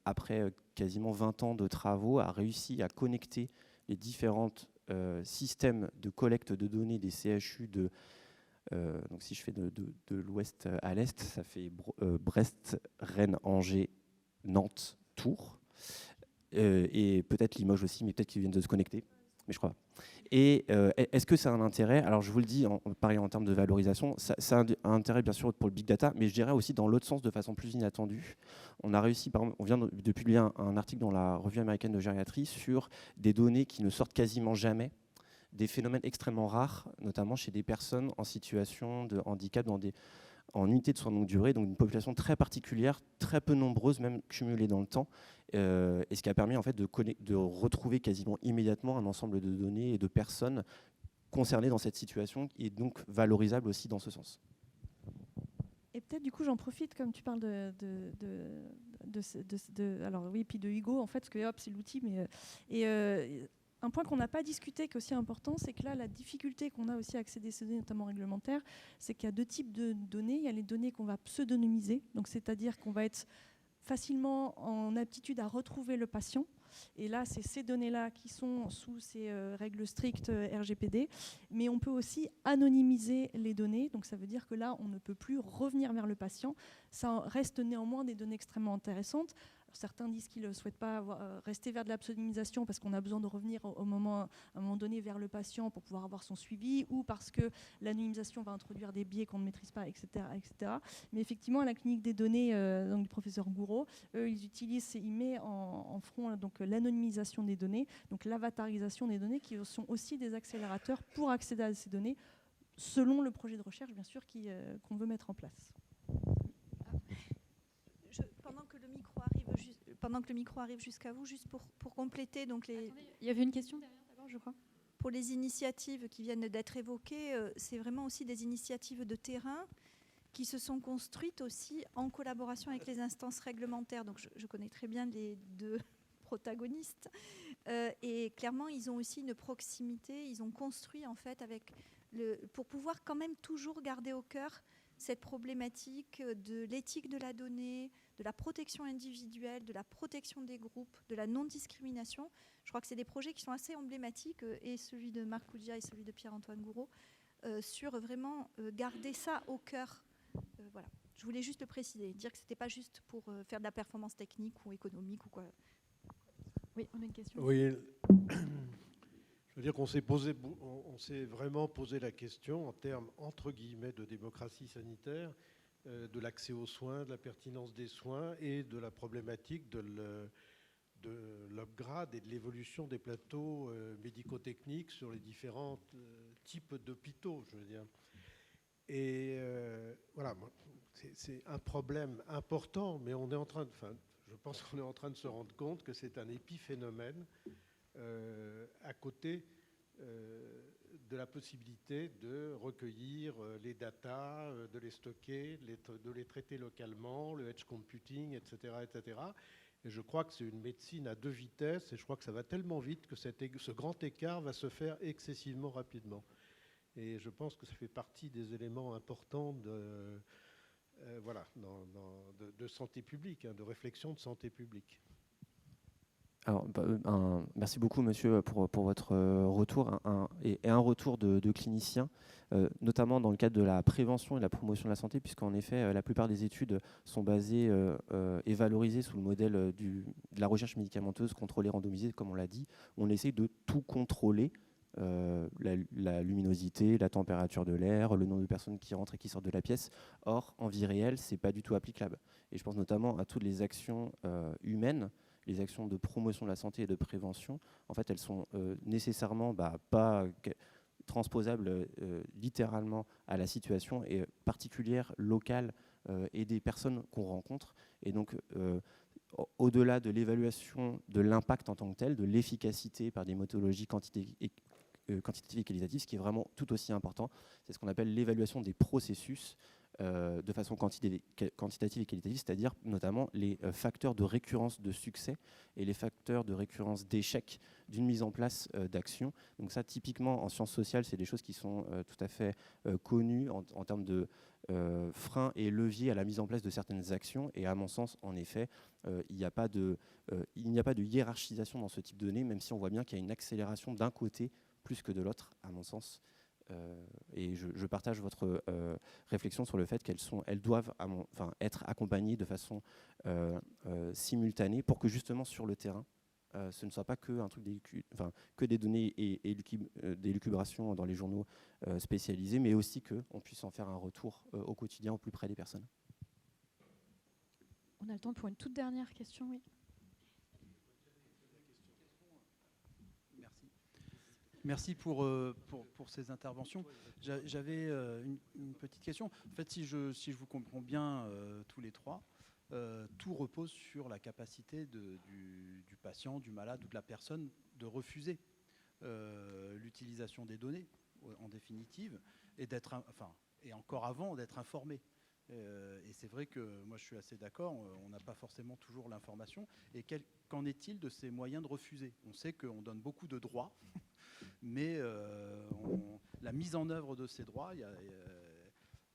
après quasiment 20 ans de travaux, a réussi à connecter les différents systèmes de collecte de données des CHU donc si je fais de l'ouest à l'est, ça fait Brest, Rennes, Angers, Nantes, Tours, et peut-être Limoges aussi, mais peut-être qu'ils viennent de se connecter, mais je crois. Et est-ce que ça a un intérêt? Alors je vous le dis, pareil en termes de valorisation, ça a un intérêt bien sûr pour le big data, mais je dirais aussi dans l'autre sens de façon plus inattendue. On a réussi, par exemple, on vient de publier un article dans la revue américaine de gériatrie sur des données qui ne sortent quasiment jamais, des phénomènes extrêmement rares, notamment chez des personnes en situation de handicap en unité de soins de longue durée, donc une population très particulière, très peu nombreuse, même cumulée dans le temps, et ce qui a permis en fait de retrouver quasiment immédiatement un ensemble de données et de personnes concernées dans cette situation, et donc valorisable aussi dans ce sens. Et peut-être du coup j'en profite, comme tu parles alors oui, puis de Hugo en fait, parce que hop, c'est l'outil, mais un point qu'on n'a pas discuté, qui est aussi important, c'est que là, la difficulté qu'on a aussi à accéder à ces données, notamment réglementaires, c'est qu'il y a deux types de données. Il y a les données qu'on va pseudonymiser, donc c'est-à-dire qu'on va être facilement en aptitude à retrouver le patient. Et là, c'est ces données-là qui sont sous ces règles strictes RGPD. Mais on peut aussi anonymiser les données. Donc ça veut dire que là, on ne peut plus revenir vers le patient. Ça reste néanmoins des données extrêmement intéressantes. Certains disent qu'ils ne souhaitent pas rester vers de la pseudonymisation parce qu'on a besoin de revenir à un moment donné vers le patient pour pouvoir avoir son suivi, ou parce que l'anonymisation va introduire des biais qu'on ne maîtrise pas, etc., etc. Mais effectivement, à la clinique des données donc du professeur Gouraud, il met en front donc, l'anonymisation des données, donc l'avatarisation des données, qui sont aussi des accélérateurs pour accéder à ces données, selon le projet de recherche, bien sûr, qu'on veut mettre en place. Pendant que le micro arrive jusqu'à vous, juste pour compléter. Donc Attendez, il y avait une question derrière d'abord, je crois. Pour les initiatives qui viennent d'être évoquées, c'est vraiment aussi des initiatives de terrain qui se sont construites aussi en collaboration avec les instances réglementaires. Donc je connais très bien les deux protagonistes. Et clairement, ils ont aussi une proximité. Ils ont construit en fait pour pouvoir quand même toujours garder au cœur cette problématique de l'éthique de la donnée, de la protection individuelle, de la protection des groupes, de la non-discrimination. Je crois que c'est des projets qui sont assez emblématiques, et celui de Marc Cudja et celui de Pierre-Antoine Gouraud, sur vraiment garder ça au cœur, voilà. Je voulais juste le préciser, dire que ce n'était pas juste pour faire de la performance technique ou économique ou quoi. Oui, on a une question. Oui, je veux dire qu'on s'est vraiment posé la question en termes, entre guillemets, de démocratie sanitaire, de l'accès aux soins, de la pertinence des soins et de la problématique de l'upgrade et de l'évolution des plateaux médico-techniques sur les différents types d'hôpitaux, je veux dire. Et voilà, c'est un problème important, mais on est en train de, je pense qu'on est en train de se rendre compte que c'est un épiphénomène à côté de la possibilité de recueillir les datas, de les stocker, de les traiter localement, le edge computing, etc., etc. Et je crois que c'est une médecine à deux vitesses, et je crois que ça va tellement vite que ce grand écart va se faire excessivement rapidement. Et je pense que ça fait partie des éléments importants de santé publique, de réflexion de santé publique. Alors, merci beaucoup, monsieur, pour votre retour, et un retour de cliniciens, notamment dans le cadre de la prévention et de la promotion de la santé, puisqu'en effet, la plupart des études sont basées et valorisées sous le modèle de la recherche médicamenteuse contrôlée, randomisée, comme on l'a dit. On essaie de tout contrôler, la luminosité, la température de l'air, le nombre de personnes qui rentrent et qui sortent de la pièce. Or, en vie réelle, ce n'est pas du tout applicable. Et je pense notamment à toutes les actions humaines, les actions de promotion de la santé et de prévention. En fait, elles sont nécessairement pas transposables littéralement à la situation et particulière, locale et des personnes qu'on rencontre. Et donc, au-delà de l'évaluation de l'impact en tant que tel, de l'efficacité par des méthodologies quantitatives et qualitatives, ce qui est vraiment tout aussi important, c'est ce qu'on appelle l'évaluation des processus de façon quantitative et qualitative, c'est-à-dire notamment les facteurs de récurrence de succès et les facteurs de récurrence d'échec d'une mise en place d'action. Donc ça, typiquement, en sciences sociales, c'est des choses qui sont tout à fait connues en termes de freins et leviers à la mise en place de certaines actions. Et à mon sens, en effet, il n'y a pas de hiérarchisation dans ce type de données, même si on voit bien qu'il y a une accélération d'un côté plus que de l'autre, à mon sens. Et je partage votre réflexion sur le fait qu'elles doivent être accompagnées de façon simultanée pour que justement sur le terrain, ce ne soit pas que, que des données et des élucubrations dans les journaux spécialisés, mais aussi qu'on puisse en faire un retour au quotidien au plus près des personnes. On a le temps pour une toute dernière question, oui. Merci pour ces interventions. J'avais une petite question. En fait, si je vous comprends bien tous les trois, tout repose sur la capacité du patient, du malade ou de la personne de refuser l'utilisation des données, en définitive, et encore avant d'être informé. Et c'est vrai que moi je suis assez d'accord, on n'a pas forcément toujours l'information. Et qu'en est-il de ces moyens de refuser? On sait qu'on donne beaucoup de droits, mais la mise en œuvre de ces droits,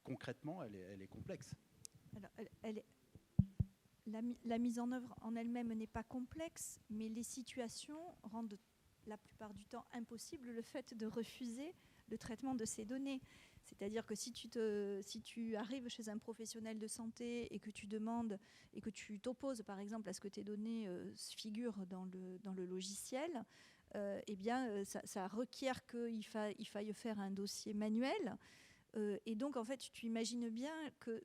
concrètement, elle est complexe. Alors, la mise en œuvre en elle-même n'est pas complexe, mais les situations rendent la plupart du temps impossible le fait de refuser le traitement de ces données. C'est-à-dire que si tu arrives chez un professionnel de santé et que tu demandes et que tu t'opposes par exemple à ce que tes données figurent dans le logiciel, eh bien ça requiert qu'il faille faire un dossier manuel. Et donc en fait tu imagines bien que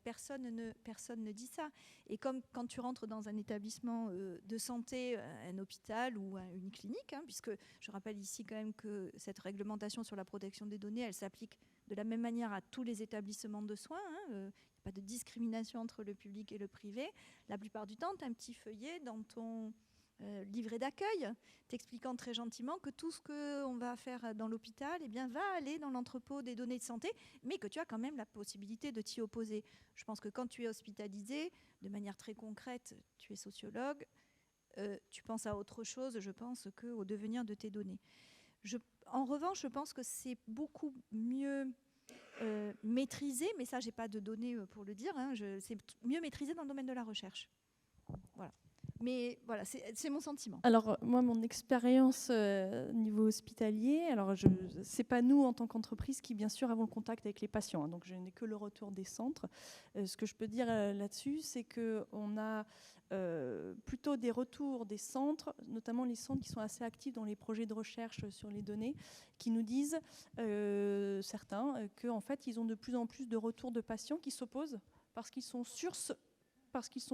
personne ne dit ça. Et comme quand tu rentres dans un établissement de santé, un hôpital ou une clinique, puisque je rappelle ici quand même que cette réglementation sur la protection des données, elle s'applique de la même manière à tous les établissements de soins. Il n'y a pas de discrimination entre le public et le privé. La plupart du temps, tu as un petit feuillet dans ton livret d'accueil t'expliquant très gentiment que tout ce qu'on va faire dans l'hôpital va aller dans l'entrepôt des données de santé, mais que tu as quand même la possibilité de t'y opposer. Je pense que quand tu es hospitalisé, de manière très concrète, tu es sociologue, tu penses à autre chose, je pense, qu'au devenir de tes données. En revanche, je pense que c'est beaucoup mieux maîtrisé, mais ça, je n'ai pas de données pour le dire, c'est mieux maîtrisé dans le domaine de la recherche. Voilà. Mais voilà, c'est mon sentiment. Alors, moi, mon expérience niveau hospitalier, alors c'est pas nous, en tant qu'entreprise, qui, bien sûr, avons le contact avec les patients. Hein, donc, je n'ai que le retour des centres. Ce que je peux dire là-dessus, c'est qu'on a plutôt des retours des centres, notamment les centres qui sont assez actifs dans les projets de recherche sur les données, qui nous disent, certains, qu'en fait, ils ont de plus en plus de retours de patients qui s'opposent parce qu'ils sont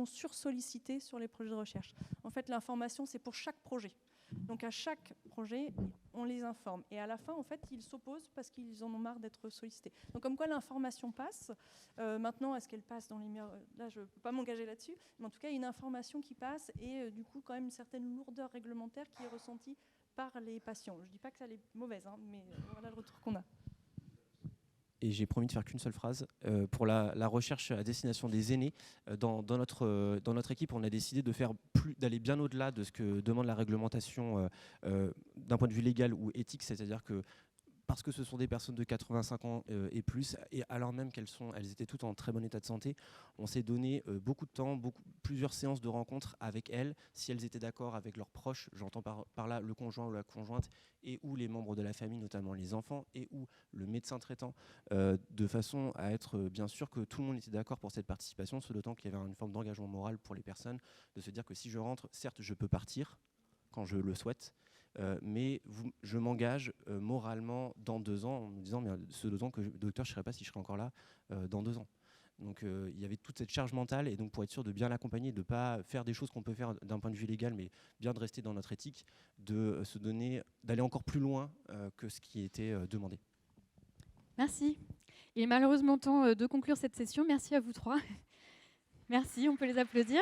sursollicités sur les projets de recherche. En fait, l'information, c'est pour chaque projet. Donc, à chaque projet, on les informe. Et à la fin, en fait, ils s'opposent parce qu'ils en ont marre d'être sollicités. Donc, comme quoi l'information passe. Maintenant, est-ce qu'elle passe dans les meilleurs... Là, je ne peux pas m'engager là-dessus. Mais en tout cas, il y a une information qui passe et du coup, quand même, une certaine lourdeur réglementaire qui est ressentie par les patients. Je ne dis pas que ça est mauvaise, hein, mais voilà le retour qu'on a. Et j'ai promis de faire qu'une seule phrase. Pour la recherche à destination des aînés, dans notre équipe, on a décidé d'aller bien au-delà de ce que demande la réglementation d'un point de vue légal ou éthique, c'est-à-dire que parce que ce sont des personnes de 85 ans et plus, et alors même elles étaient toutes en très bon état de santé, on s'est donné beaucoup de temps, plusieurs séances de rencontres avec elles, si elles étaient d'accord avec leurs proches, j'entends par là le conjoint ou la conjointe, et ou les membres de la famille, notamment les enfants, et ou le médecin traitant, de façon à être bien sûr que tout le monde était d'accord pour cette participation, ce d'autant qu'il y avait une forme d'engagement moral pour les personnes, de se dire que si je rentre, certes je peux partir, quand je le souhaite, mais je m'engage moralement dans 2 ans en me disant mais ce 2 ans que docteur je ne sais pas si je serai encore là dans 2 ans. Donc il y avait toute cette charge mentale et donc pour être sûr de bien l'accompagner, de ne pas faire des choses qu'on peut faire d'un point de vue légal mais bien de rester dans notre éthique, de se donner, d'aller encore plus loin que ce qui était demandé. Merci. Il est malheureusement temps de conclure cette session. Merci à vous 3. Merci, on peut les applaudir.